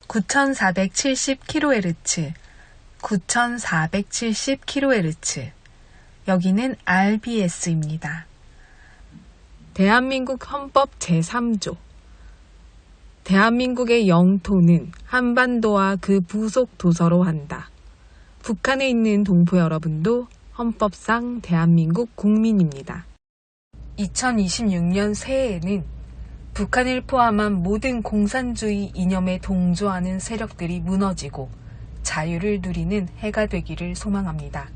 9470kHz, 9470kHz. 여기는 RBS입니다. 대한민국 헌법 제3조. 대한민국의 영토는 한반도와 그 부속 도서로 한다. 북한에 있는 동포 여러분도 헌법상 대한민국 국민입니다. 2026년 새해에는 북한을 포함한 모든 공산주의 이념에 동조하는 세력들이 무너지고 자유를 누리는 해가 되기를 소망합니다.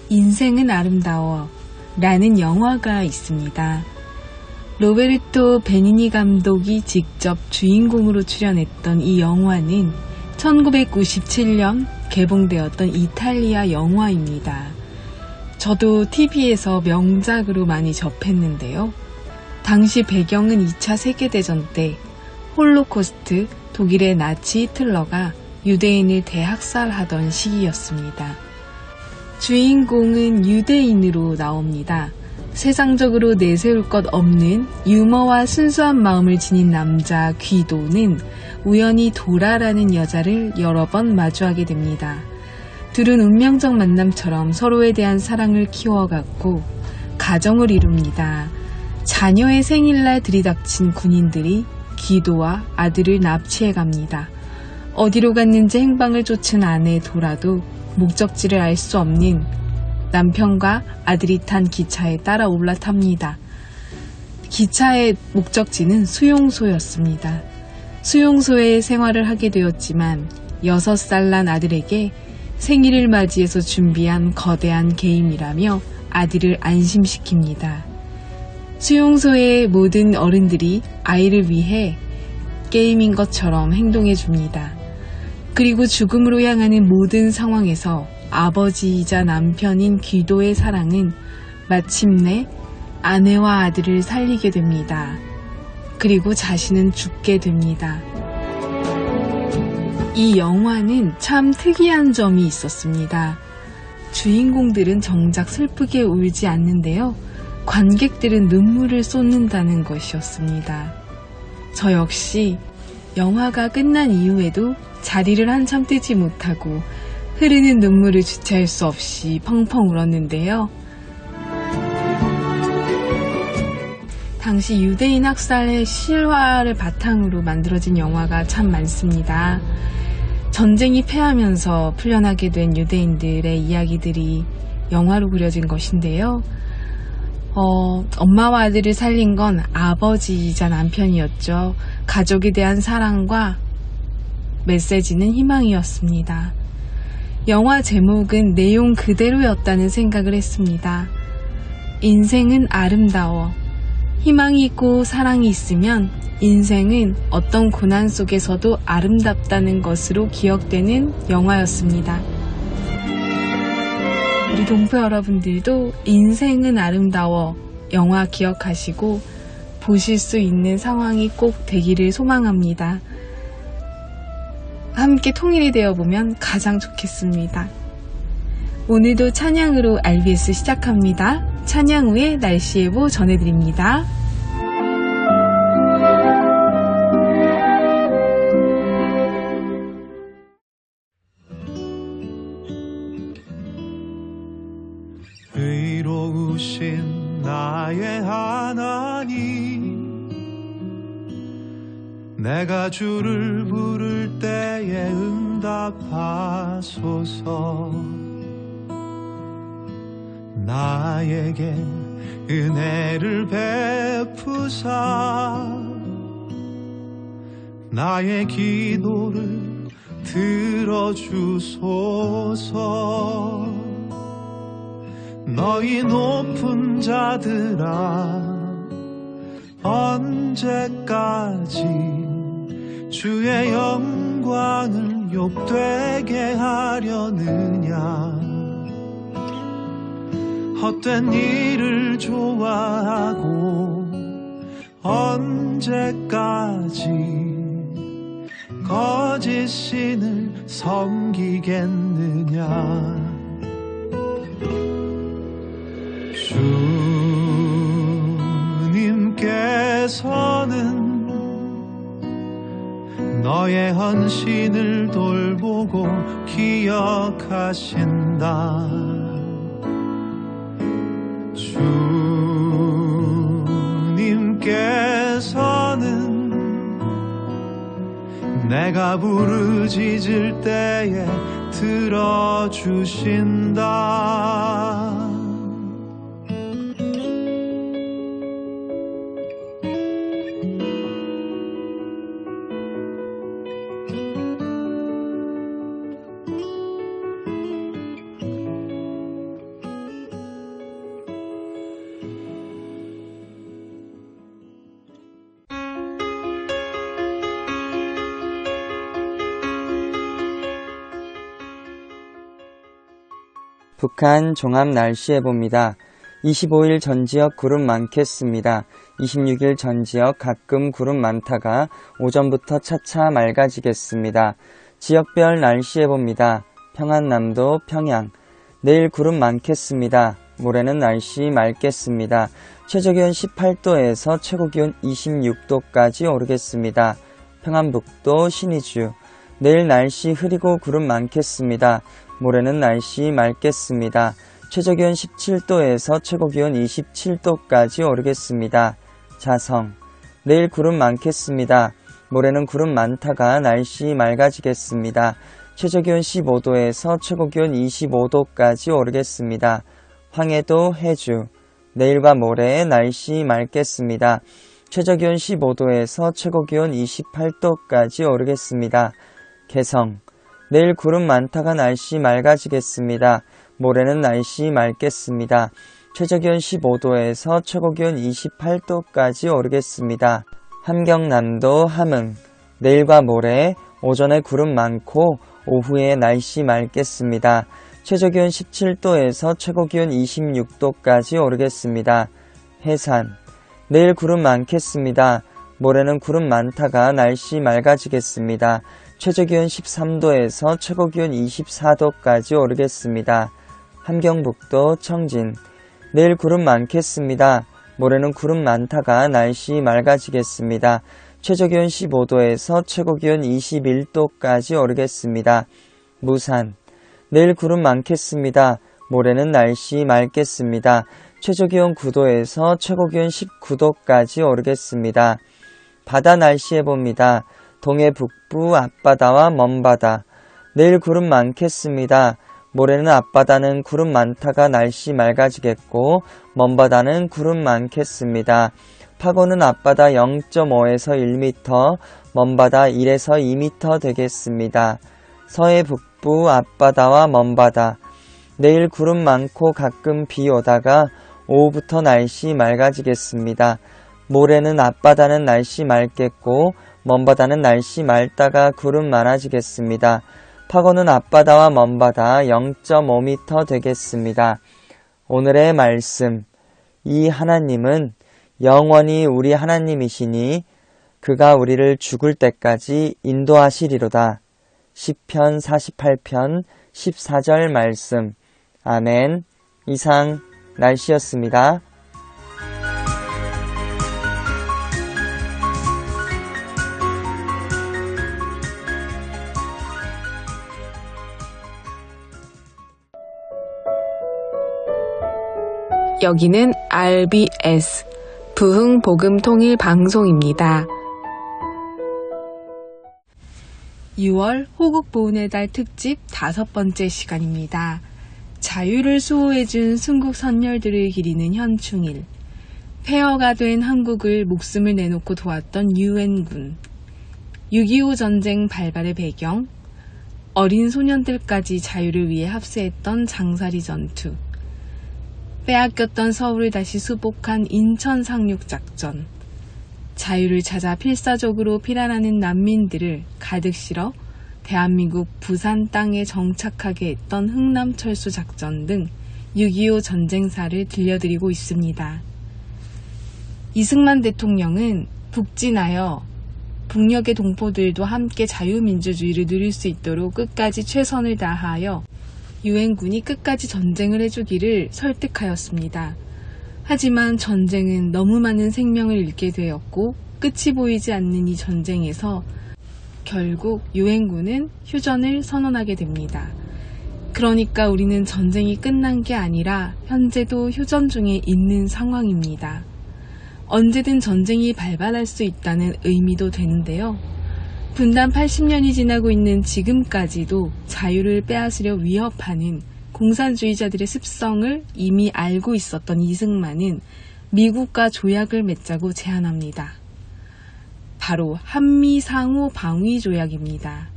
인생은 아름다워 라는 영화가 있습니다. 로베르토 베니니 감독이 직접 주인공으로 출연했던 이 영화는 1997년 개봉되었던 이탈리아 영화입니다. 저도 TV에서 명작으로 많이 접했는데요. 당시 배경은 2차 세계대전 때 홀로코스트 독일의 나치 히틀러가 유대인을 대학살하던 시기였습니다. 주인공은 유대인으로 나옵니다. 세상적으로 내세울 것 없는 유머와 순수한 마음을 지닌 남자 귀도는 우연히 도라라는 여자를 여러 번 마주하게 됩니다. 둘은 운명적 만남처럼 서로에 대한 사랑을 키워갔고 가정을 이룹니다. 자녀의 생일날 들이닥친 군인들이 귀도와 아들을 납치해갑니다. 어디로 갔는지 행방을 쫓은 아내 도라도 목적지를 알 수 없는 남편과 아들이 탄 기차에 따라 올라탑니다. 기차의 목적지는 수용소였습니다. 수용소에 생활을 하게 되었지만 6살 난 아들에게 생일을 맞이해서 준비한 거대한 게임이라며 아들을 안심시킵니다. 수용소의 모든 어른들이 아이를 위해 게임인 것처럼 행동해 줍니다. 그리고 죽음으로 향하는 모든 상황에서 아버지이자 남편인 귀도의 사랑은 마침내 아내와 아들을 살리게 됩니다. 그리고 자신은 죽게 됩니다. 이 영화는 참 특이한 점이 있었습니다. 주인공들은 정작 슬프게 울지 않는데요. 관객들은 눈물을 쏟는다는 것이었습니다. 저 역시 영화가 끝난 이후에도 자리를 한참 뜨지 못하고 흐르는 눈물을 주체할 수 없이 펑펑 울었는데요. 당시 유대인 학살의 실화를 바탕으로 만들어진 영화가 참 많습니다. 전쟁이 패하면서 풀려나게 된 유대인들의 이야기들이 영화로 그려진 것인데요. 엄마와 아들을 살린 건 아버지이자 남편이었죠. 가족에 대한 사랑과 메시지는 희망이었습니다. 영화 제목은 내용 그대로였다는 생각을 했습니다. 인생은 아름다워. 희망이 있고 사랑이 있으면 인생은 어떤 고난 속에서도 아름답다는 것으로 기억되는 영화였습니다. 우리 동포 여러분들도 인생은 아름다워 영화 기억하시고 보실 수 있는 상황이 꼭 되기를 소망합니다. 함께 통일이 되어보면 가장 좋겠습니다. 오늘도 찬양으로 RBS 시작합니다. 찬양 후에 날씨 예보 전해드립니다. 의로우신 나의 하나님, 내가 주를 부를 때에 응답하소서. 나에게 은혜를 베푸사 나의 기도를 들어주소서. 너희 높은 자들아, 언제까지 주의 영광을 욕되게 하려느냐. 헛된 일을 좋아하고 언제까지 거짓 신을 섬기겠느냐. 주님께서는 너의 헌신을 돌보고 기억하신다. 주님께서는 내가 부르짖을 때에 들어주신다. 북한 종합 날씨 예보입니다. 25일 전 지역 구름 많겠습니다. 26일 전 지역 가끔 구름 많다가 오전부터 차차 맑아지겠습니다. 지역별 날씨 예보입니다. 평안남도 평양 내일 구름 많겠습니다. 모레는 날씨 맑겠습니다. 최저기온 18도에서 최고기온 26도까지 오르겠습니다. 평안북도 신의주 내일 날씨 흐리고 구름 많겠습니다. 모레는 날씨 맑겠습니다. 최저기온 17도에서 최고기온 27도까지 오르겠습니다. 자성 내일 구름 많겠습니다. 모레는 구름 많다가 날씨 맑아지겠습니다. 최저기온 15도에서 최고기온 25도까지 오르겠습니다. 황해도 해주 내일과 모레 날씨 맑겠습니다. 최저기온 15도에서 최고기온 28도까지 오르겠습니다. 개성 내일 구름 많다가 날씨 맑아지겠습니다. 모레는 날씨 맑겠습니다. 최저기온 15도에서 최고기온 28도까지 오르겠습니다. 함경남도 함흥 내일과 모레 오전에 구름 많고 오후에 날씨 맑겠습니다. 최저기온 17도에서 최고기온 26도까지 오르겠습니다. 해산 내일 구름 많겠습니다. 모레는 구름 많다가 날씨 맑아지겠습니다. 최저기온 13도에서 최고기온 24도까지 오르겠습니다. 함경북도 청진 내일 구름 많겠습니다. 모레는 구름 많다가 날씨 맑아지겠습니다. 최저기온 15도에서 최고기온 21도까지 오르겠습니다. 무산 내일 구름 많겠습니다. 모레는 날씨 맑겠습니다. 최저기온 9도에서 최고기온 19도까지 오르겠습니다. 바다 날씨 예보입니다. 동해 북부 앞바다와 먼바다 내일 구름 많겠습니다. 모레는 앞바다는 구름 많다가 날씨 맑아지겠고 먼바다는 구름 많겠습니다. 파고는 앞바다 0.5에서 1m, 먼바다 1에서 2m 되겠습니다. 서해 북부 앞바다와 먼바다 내일 구름 많고 가끔 비 오다가 오후부터 날씨 맑아지겠습니다. 모레는 앞바다는 날씨 맑겠고 먼바다는 날씨 맑다가 구름 많아지겠습니다. 파고는 앞바다와 먼바다 0.5m 되겠습니다. 오늘의 말씀 이 하나님은 영원히 우리 하나님이시니 그가 우리를 죽을 때까지 인도하시리로다. 시편 48편 14절 말씀. 아멘. 이상 날씨였습니다. 여기는 RBS 부흥복음통일방송입니다. 6월 호국보훈의 달 특집 5번째 시간입니다. 자유를 수호해준 순국 선열들을 기리는 현충일, 폐허가 된 한국을 목숨을 내놓고 도왔던 유엔군, 6.25 전쟁 발발의 배경, 어린 소년들까지 자유를 위해 합세했던 장사리 전투, 빼앗겼던 서울을 다시 수복한 인천 상륙작전, 자유를 찾아 필사적으로 피난하는 난민들을 가득 실어 대한민국 부산 땅에 정착하게 했던 흥남철수 작전 등 6.25 전쟁사를 들려드리고 있습니다. 이승만 대통령은 북진하여 북녘의 동포들도 함께 자유민주주의를 누릴 수 있도록 끝까지 최선을 다하여 유엔군이 끝까지 전쟁을 해주기를 설득하였습니다. 하지만 전쟁은 너무 많은 생명을 잃게 되었고 끝이 보이지 않는 이 전쟁에서 결국 유엔군은 휴전을 선언하게 됩니다. 그러니까 우리는 전쟁이 끝난 게 아니라 현재도 휴전 중에 있는 상황입니다. 언제든 전쟁이 발발할 수 있다는 의미도 되는데요. 분단 80년이 지나고 있는 지금까지도 자유를 빼앗으려 위협하는 공산주의자들의 습성을 이미 알고 있었던 이승만은 미국과 조약을 맺자고 제안합니다. 바로 한미상호방위조약입니다.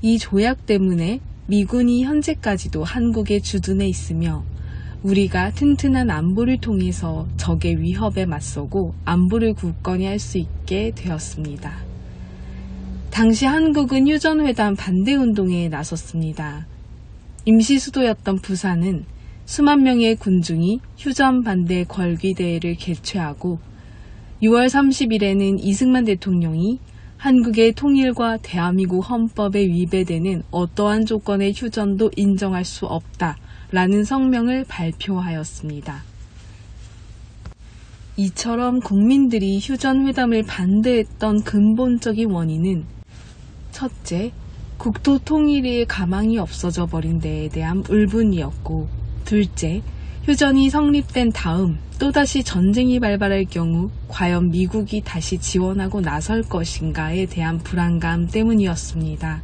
이 조약 때문에 미군이 현재까지도 한국에 주둔해 있으며 우리가 튼튼한 안보를 통해서 적의 위협에 맞서고 안보를 굳건히 할 수 있게 되었습니다. 당시 한국은 휴전회담 반대운동에 나섰습니다. 임시 수도였던 부산은 수만 명의 군중이 휴전 반대 걸기대회를 개최하고 6월 30일에는 이승만 대통령이 한국의 통일과 대한민국 헌법에 위배되는 어떠한 조건의 휴전도 인정할 수 없다라는 성명을 발표하였습니다. 이처럼 국민들이 휴전회담을 반대했던 근본적인 원인은 첫째, 국토 통일의 가망이 없어져 버린 데에 대한 울분이었고, 둘째, 휴전이 성립된 다음 또다시 전쟁이 발발할 경우 과연 미국이 다시 지원하고 나설 것인가에 대한 불안감 때문이었습니다.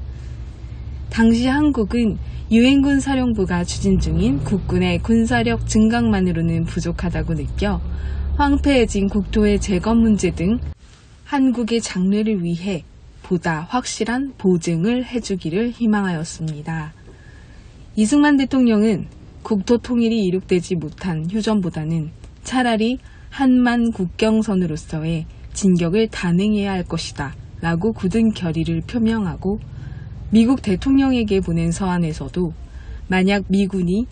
당시 한국은 유엔군 사령부가 추진 중인 국군의 군사력 증강만으로는 부족하다고 느껴 황폐해진 국토의 재건 문제 등 한국의 장래를 위해 보다 확실한 보증을 해주기를 희망하였습니다. 이승만 대통령은 국토 통일이 이룩되지 못한 휴전보다는 차라리 한만 국경선으로서의 진격을 단행해야 할 것이다 라고 굳은 결의를 표명하고 미국 대통령에게 보낸 서한에서도 만약 미군이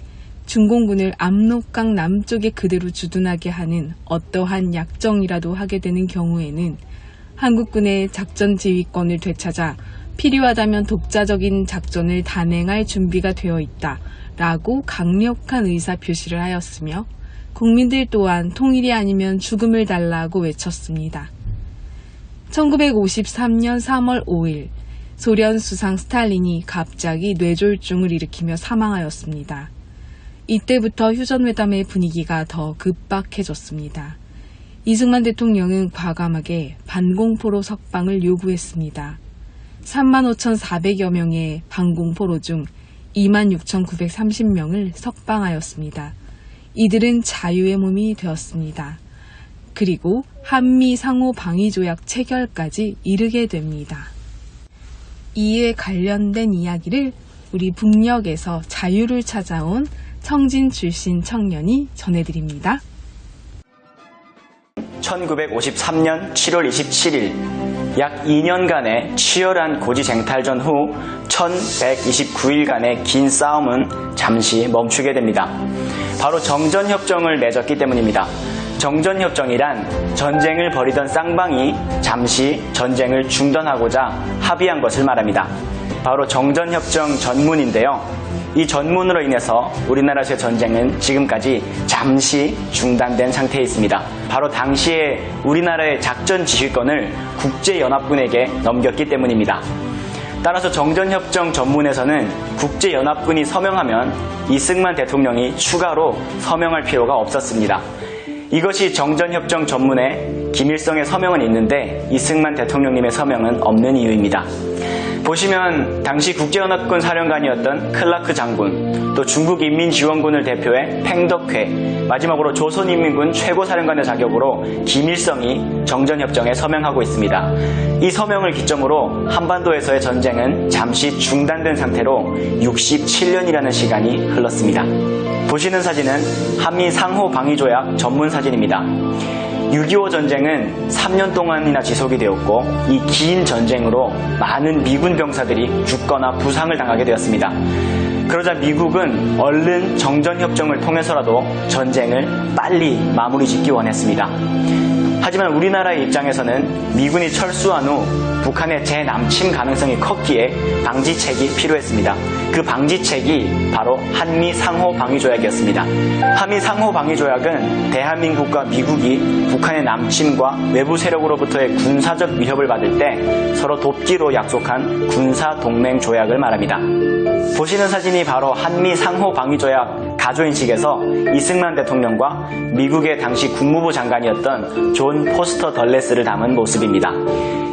중공군을 압록강 남쪽에 그대로 주둔하게 하는 어떠한 약정이라도 하게 되는 경우에는 한국군의 작전 지휘권을 되찾아 필요하다면 독자적인 작전을 단행할 준비가 되어 있다 라고 강력한 의사표시를 하였으며 국민들 또한 통일이 아니면 죽음을 달라고 외쳤습니다. 1953년 3월 5일 소련 수상 스탈린이 갑자기 뇌졸중을 일으키며 사망하였습니다. 이때부터 휴전회담의 분위기가 더 급박해졌습니다. 이승만 대통령은 과감하게 반공포로 석방을 요구했습니다. 35,400여 명의 반공포로 중 26,930명을 석방하였습니다. 이들은 자유의 몸이 되었습니다. 그리고 한미 상호 방위조약 체결까지 이르게 됩니다. 이에 관련된 이야기를 우리 북녘에서 자유를 찾아온 청진 출신 청년이 전해드립니다. 1953년 7월 27일 약 2년간의 치열한 고지쟁탈전 후 1129일간의 긴 싸움은 잠시 멈추게 됩니다. 바로 정전협정을 맺었기 때문입니다. 정전협정이란 전쟁을 벌이던 쌍방이 잠시 전쟁을 중단하고자 합의한 것을 말합니다. 바로 정전협정 전문인데요. 이 전문으로 인해서 우리나라에서의 전쟁은 지금까지 잠시 중단된 상태에 있습니다. 바로 당시에 우리나라의 작전 지휘권을 국제연합군에게 넘겼기 때문입니다. 따라서 정전협정 전문에서는 국제연합군이 서명하면 이승만 대통령이 추가로 서명할 필요가 없었습니다. 이것이 정전협정 전문에 김일성의 서명은 있는데 이승만 대통령님의 서명은 없는 이유입니다. 보시면 당시 국제연합군 사령관이었던 클라크 장군, 또 중국인민지원군을 대표해 팽덕회, 마지막으로 조선인민군 최고사령관의 자격으로 김일성이 정전협정에 서명하고 있습니다. 이 서명을 기점으로 한반도에서의 전쟁은 잠시 중단된 상태로 67년이라는 시간이 흘렀습니다. 보시는 사진은 한미 상호 방위조약 전문 사진입니다. 6.25 전쟁은 3년 동안이나 지속이 되었고 이 긴 전쟁으로 많은 미군 병사들이 죽거나 부상을 당하게 되었습니다. 그러자 미국은 얼른 정전협정을 통해서라도 전쟁을 빨리 마무리 짓기 원했습니다. 하지만 우리나라의 입장에서는 미군이 철수한 후 북한의 재남침 가능성이 컸기에 방지책이 필요했습니다. 그 방지책이 바로 한미 상호 방위조약이었습니다. 한미 상호 방위조약은 대한민국과 미국이 북한의 남침과 외부 세력으로부터의 군사적 위협을 받을 때 서로 돕기로 약속한 군사 동맹 조약을 말합니다. 보시는 사진이 바로 한미 상호 방위조약 가조인식에서 이승만 대통령과 미국의 당시 국무부 장관이었던 존 포스터 덜레스를 담은 모습입니다.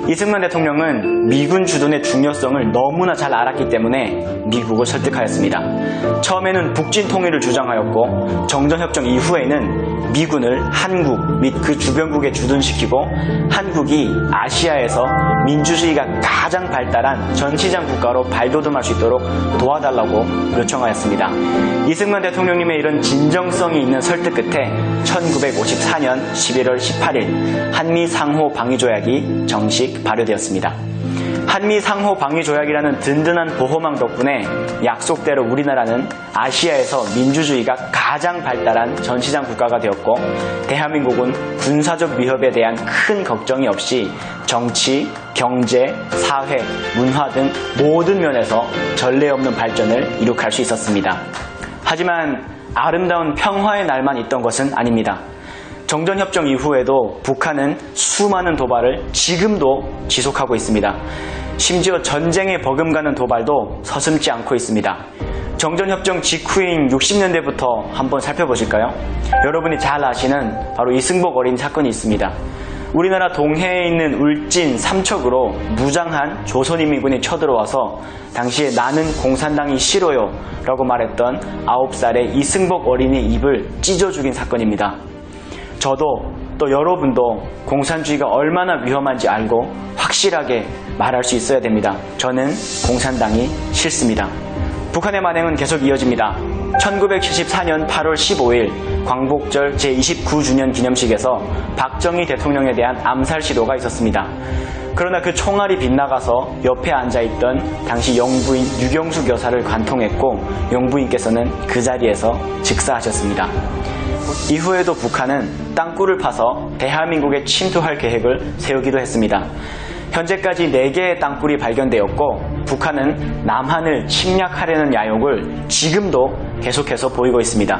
이승만 대통령은 미군 주둔의 중요성을 너무나 잘 알았기 때문에 미국을 설득하였습니다. 처음에는 북진 통일을 주장하였고 정전협정 이후에는 미군을 한국 및 그 주변국에 주둔시키고 한국이 아시아에서 민주주의가 가장 발달한 전시장 국가로 발돋움할 수 있도록 도와달라고 요청하였습니다. 이승만 대통령님의 이런 진정성이 있는 설득 끝에 1954년 11월 18일 한미 상호 방위조약이 정식 발효되었습니다. 한미 상호 방위조약이라는 든든한 보호망 덕분에 약속대로 우리나라는 아시아에서 민주주의가 가장 발달한 전시장 국가가 되었고, 대한민국은 군사적 위협에 대한 큰 걱정이 없이 정치, 경제, 사회, 문화 등 모든 면에서 전례 없는 발전을 이룩할 수 있었습니다. 하지만 아름다운 평화의 날만 있던 것은 아닙니다. 정전협정 이후에도 북한은 수많은 도발을 지금도 지속하고 있습니다. 심지어 전쟁에 버금가는 도발도 서슴지 않고 있습니다. 정전협정 직후인 60년대부터 한번 살펴보실까요? 여러분이 잘 아시는 바로 이승복 어린 사건이 있습니다. 우리나라 동해에 있는 울진 삼척으로 무장한 조선인민군이 쳐들어와서 당시에 나는 공산당이 싫어요 라고 말했던 9살의 이승복 어린이 입을 찢어 죽인 사건입니다. 저도 또 여러분도 공산주의가 얼마나 위험한지 알고 확실하게 말할 수 있어야 됩니다. 저는 공산당이 싫습니다. 북한의 만행은 계속 이어집니다. 1974년 8월 15일 광복절 제29주년 기념식에서 박정희 대통령에 대한 암살 시도가 있었습니다. 그러나 그 총알이 빗나가서 옆에 앉아있던 당시 영부인 유경숙 여사를 관통했고, 영부인께서는 그 자리에서 즉사하셨습니다. 이후에도 북한은 땅굴을 파서 대한민국에 침투할 계획을 세우기도 했습니다. 현재까지 4개의 땅굴이 발견되었고, 북한은 남한을 침략하려는 야욕을 지금도 계속해서 보이고 있습니다.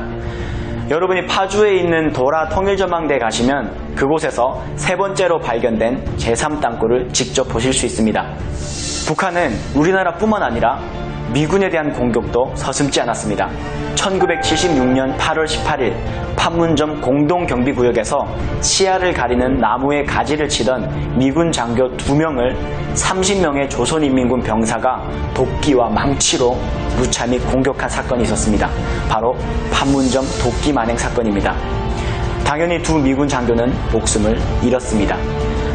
여러분이 파주에 있는 도라 통일전망대에 가시면 그곳에서 3번째로 발견된 제3땅굴을 직접 보실 수 있습니다. 북한은 우리나라뿐만 아니라 미군에 대한 공격도 서슴지 않았습니다. 1976년 8월 18일 판문점 공동경비구역에서 시야를 가리는 나무의 가지를 치던 미군 장교 2명을 30명의 조선인민군 병사가 도끼와 망치로 무참히 공격한 사건이 있었습니다. 바로 판문점 도끼 만행 사건입니다. 당연히 2 미군 장교는 목숨을 잃었습니다.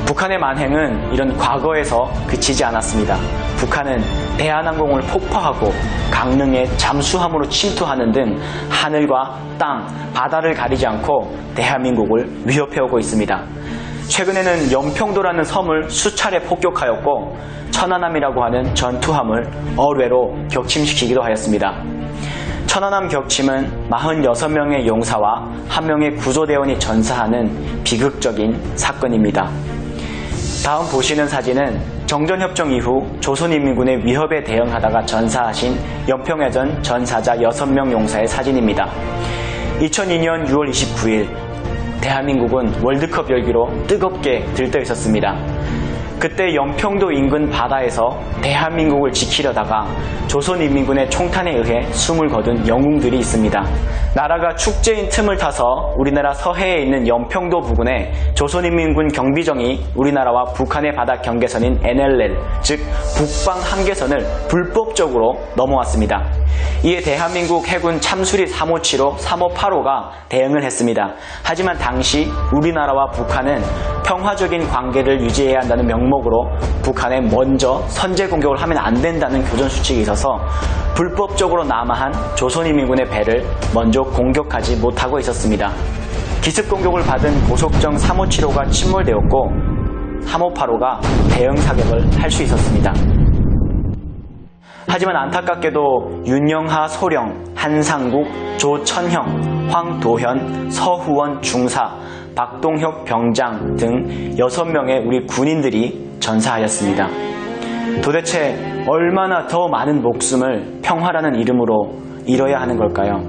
북한의 만행은 이런 과거에서 그치지 않았습니다. 북한은 대한항공을 폭파하고 강릉에 잠수함으로 침투하는 등 하늘과 땅, 바다를 가리지 않고 대한민국을 위협해오고 있습니다. 최근에는 연평도라는 섬을 수차례 폭격하였고, 천안함이라고 하는 전투함을 어뢰로 격침시키기도 하였습니다. 천안함 격침은 46명의 용사와 1명의 구조대원이 전사하는 비극적인 사건입니다. 다음 보시는 사진은 정전협정 이후 조선인민군의 위협에 대응하다가 전사하신 연평해전 전사자 6명 용사의 사진입니다. 2002년 6월 29일 대한민국은 월드컵 열기로 뜨겁게 들떠 있었습니다. 그때 연평도 인근 바다에서 대한민국을 지키려다가 조선인민군의 총탄에 의해 숨을 거둔 영웅들이 있습니다. 나라가 축제인 틈을 타서 우리나라 서해에 있는 연평도 부근에 조선인민군 경비정이 우리나라와 북한의 바다 경계선인 NLL, 즉 북방 한계선을 불법적으로 넘어왔습니다. 이에 대한민국 해군 참수리 357호, 358호가 대응을 했습니다. 하지만 당시 우리나라와 북한은 평화적인 관계를 유지해야 한다는 명목으로 북한에 먼저 선제 공격을 하면 안 된다는 교전수칙이 있어서 불법적으로 남하한 조선인민군의 배를 먼저 공격하지 못하고 있었습니다. 기습 공격을 받은 고속정 357호가 침몰되었고 358호가 대응 사격을 할 수 있었습니다. 하지만 안타깝게도 윤영하 소령, 한상국, 조천형, 황도현, 서후원 중사, 박동혁 병장 등 6명의 우리 군인들이 전사하였습니다. 도대체 얼마나 더 많은 목숨을 평화라는 이름으로 잃어야 하는 걸까요?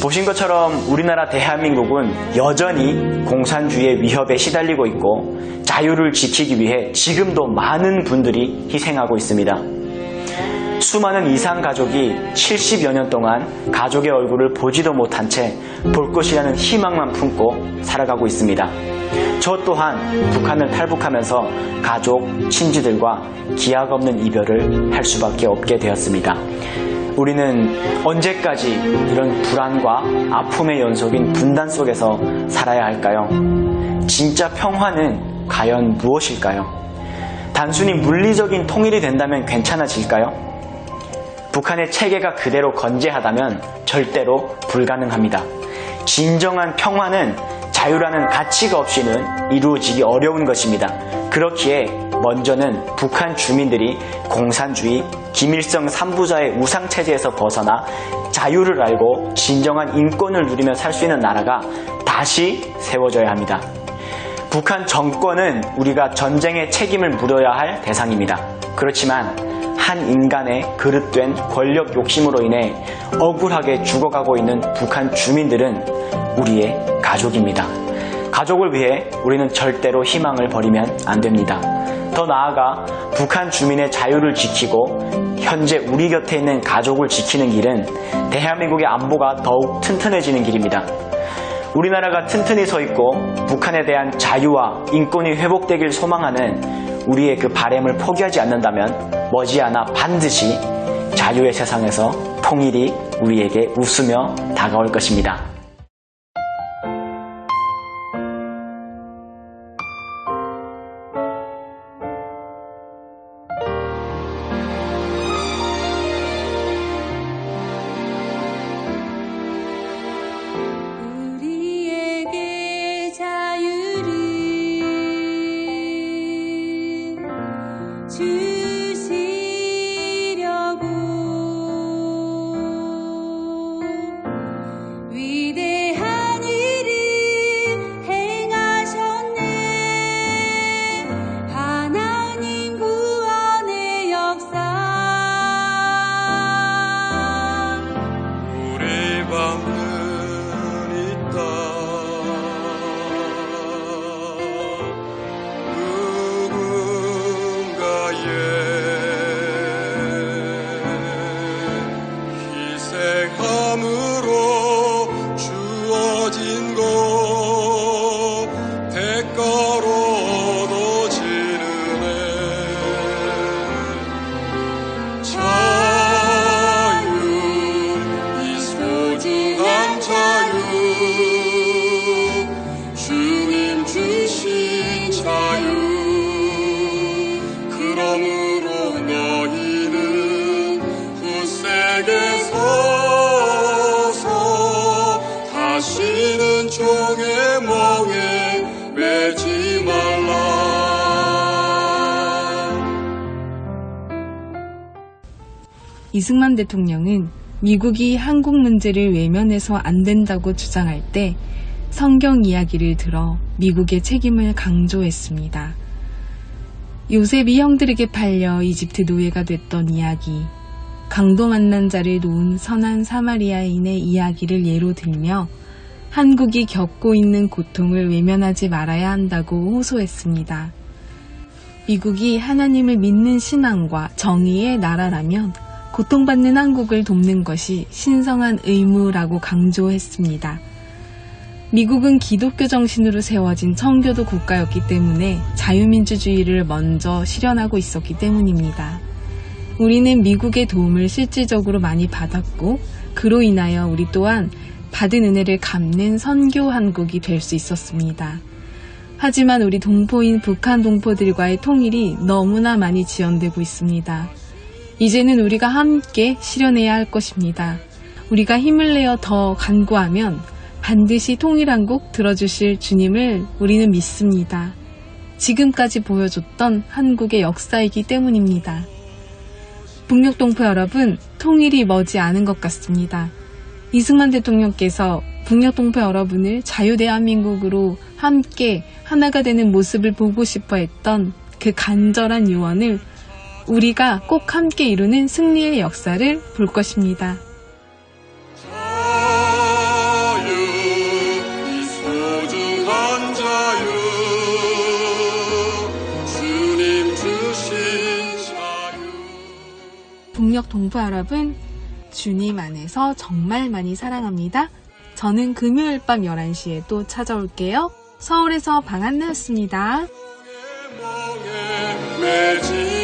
보신 것처럼 우리나라 대한민국은 여전히 공산주의의 위협에 시달리고 있고 자유를 지키기 위해 지금도 많은 분들이 희생하고 있습니다. 수많은 이산 가족이 70여 년 동안 가족의 얼굴을 보지도 못한 채 볼 것이라는 희망만 품고 살아가고 있습니다. 저 또한 북한을 탈북하면서 가족, 친지들과 기약 없는 이별을 할 수밖에 없게 되었습니다. 우리는 언제까지 이런 불안과 아픔의 연속인 분단 속에서 살아야 할까요? 진짜 평화는 과연 무엇일까요? 단순히 물리적인 통일이 된다면 괜찮아질까요? 북한의 체계가 그대로 건재하다면 절대로 불가능합니다. 진정한 평화는 자유라는 가치가 없이는 이루어지기 어려운 것입니다. 그렇기에 먼저는 북한 주민들이 공산주의, 김일성 3부자의 우상체제에서 벗어나 자유를 알고 진정한 인권을 누리며 살 수 있는 나라가 다시 세워져야 합니다. 북한 정권은 우리가 전쟁의 책임을 물어야 할 대상입니다. 그렇지만 한 인간의 그릇된 권력 욕심으로 인해 억울하게 죽어가고 있는 북한 주민들은 우리의 가족입니다. 가족을 위해 우리는 절대로 희망을 버리면 안 됩니다. 더 나아가 북한 주민의 자유를 지키고 현재 우리 곁에 있는 가족을 지키는 길은 대한민국의 안보가 더욱 튼튼해지는 길입니다. 우리나라가 튼튼히 서 있고 북한에 대한 자유와 인권이 회복되길 소망하는 우리의 그 바람을 포기하지 않는다면 머지않아 반드시 자유의 세상에서 통일이 우리에게 웃으며 다가올 것입니다. 우리에게 자유를 주시려고 위대한 일을 행하셨네. 하나님 구원의 역사 우리 방문 있다. 누군가의 희생함으로 주어진 것 대가로 얻어지는 자유, 이 소중한 자유, 주님 주신 자유. 그러므로 너희는 굳세게 서서 다시는 종의 멍에 매지 말라. 이승만 대통령은 미국이 한국 문제를 외면해서 안 된다고 주장할 때 성경 이야기를 들어 미국의 책임을 강조했습니다. 요셉이 형들에게 팔려 이집트 노예가 됐던 이야기, 강도 만난 자를 놓은 선한 사마리아인의 이야기를 예로 들며 한국이 겪고 있는 고통을 외면하지 말아야 한다고 호소했습니다. 미국이 하나님을 믿는 신앙과 정의의 나라라면 고통받는 한국을 돕는 것이 신성한 의무라고 강조했습니다. 미국은 기독교 정신으로 세워진 청교도 국가였기 때문에 자유민주주의를 먼저 실현하고 있었기 때문입니다. 우리는 미국의 도움을 실질적으로 많이 받았고 그로 인하여 우리 또한 받은 은혜를 갚는 선교 한국이 될 수 있었습니다. 하지만 우리 동포인 북한 동포들과의 통일이 너무나 많이 지연되고 있습니다. 이제는 우리가 함께 실현해야 할 것입니다. 우리가 힘을 내어 더 간구하면 반드시 통일한국 들어주실 주님을 우리는 믿습니다. 지금까지 보여줬던 한국의 역사이기 때문입니다. 북녘 동포 여러분, 통일이 머지 않은 것 같습니다. 이승만 대통령께서 북녘 동포 여러분을 자유대한민국으로 함께 하나가 되는 모습을 보고 싶어 했던 그 간절한 유언을 우리가 꼭 함께 이루는 승리의 역사를 볼 것입니다. 자유, 이 소중한 자유, 주님 주신 자유. 북녘 동부 여러분, 주님 안에서 정말 많이 사랑합니다. 저는 금요일 밤 11시에 또 찾아올게요. 서울에서 방한나였습니다. 멍에 매지